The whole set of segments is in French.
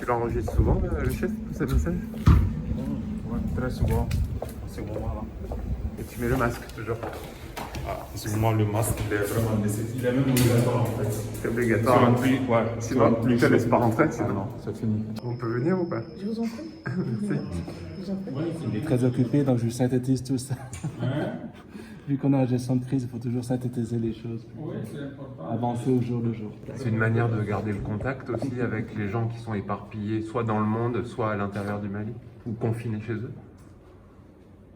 l'enregistres souvent, le chef, tous ces messages? Ouais, très souvent, à ce moment-là. Et tu mets le masque toujours? Ah, à ce moment, le masque, il est vraiment nécessaire. Il est même obligatoire en fait. C'est obligatoire. Sur un prix, ouais. Sinon, Sur un ils te laissent pas rentrer, sinon. Ah non, c'est fini. On peut venir ou pas? Je vous en prie. Merci. Je vous en prie. Il est très occupé, donc je synthétise tout ça. Vu qu'on a la gestion de crise, il faut toujours synthétiser les choses. Oui, c'est important. Avancer au jour le jour. C'est une manière de garder le contact aussi avec les gens qui sont éparpillés, soit dans le monde, soit à l'intérieur du Mali, ou confinés chez eux.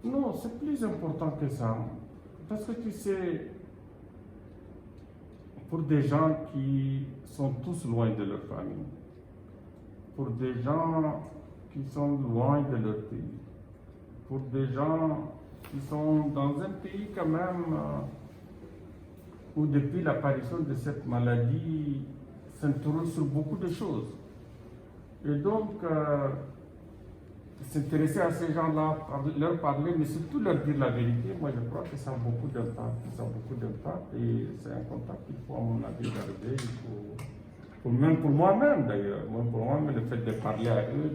Non, c'est plus important que ça. Parce que tu sais, pour des gens qui sont tous loin de leur famille, pour des gens qui sont loin de leur pays, pour des gens qui sont dans un pays quand même où depuis l'apparition de cette maladie s'interroge sur beaucoup de choses. Et donc, s'intéresser à ces gens-là, leur parler, mais surtout leur dire la vérité, moi je crois que ça a beaucoup d'impact, et c'est un contact qu'il faut à mon avis garder. Même pour moi-même d'ailleurs, pour moi-même le fait de parler à eux,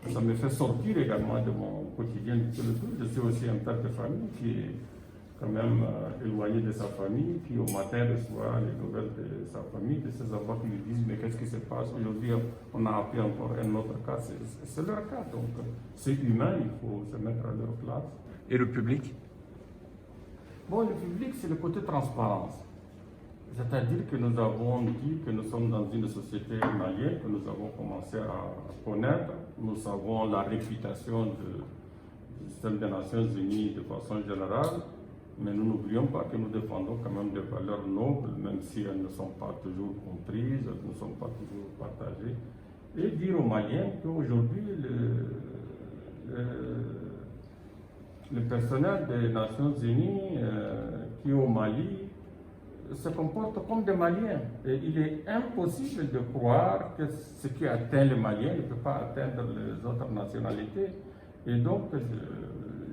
ça me fait sortir également de mon quotidien de tous les jours. Je suis aussi un père de famille qui est quand même éloigné de sa famille, qui au matin reçoit les nouvelles de sa famille, de ses enfants qui lui disent mais qu'est-ce qui se passe aujourd'hui, on a appris encore un autre cas, c'est leur cas, donc c'est humain, il faut se mettre à leur place. Et le public? Bon, le public, c'est le côté transparence. C'est-à-dire que nous avons dit que nous sommes dans une société malienne que nous avons commencé à connaître. Nous savons la réputation du système des Nations Unies de façon générale, mais nous n'oublions pas que nous défendons quand même des valeurs nobles, même si elles ne sont pas toujours comprises, elles ne sont pas toujours partagées. Et dire aux Maliens qu'aujourd'hui, le personnel des Nations Unies qui est au Mali se comporte comme des Maliens. Et il est impossible de croire que ce qui atteint les Maliens ne peut pas atteindre les autres nationalités. Et donc,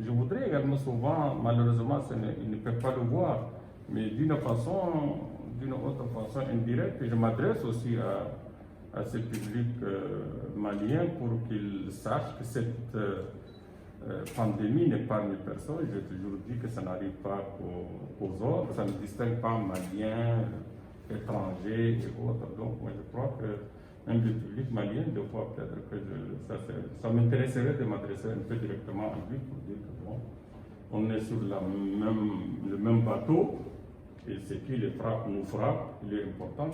je voudrais également souvent, malheureusement, ils ne peuvent pas le voir, mais d'une autre façon indirecte, je m'adresse aussi à ce public malien pour qu'ils sachent que cette pandémie n'épargne personne. J'ai toujours dit que ça n'arrive pas qu'aux autres, ça ne distingue pas maliens, étrangers et autres. Donc, moi, je crois que même le public malien, des fois, peut-être que ça m'intéresserait de m'adresser un peu directement à lui pour dire que bon, on est sur le même bateau et ce qui les frappe nous frappe. Il est important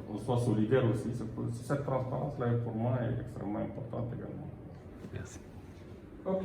qu'on soit solidaire aussi. Cette transparence-là, pour moi, est extrêmement importante également. Merci. Ok.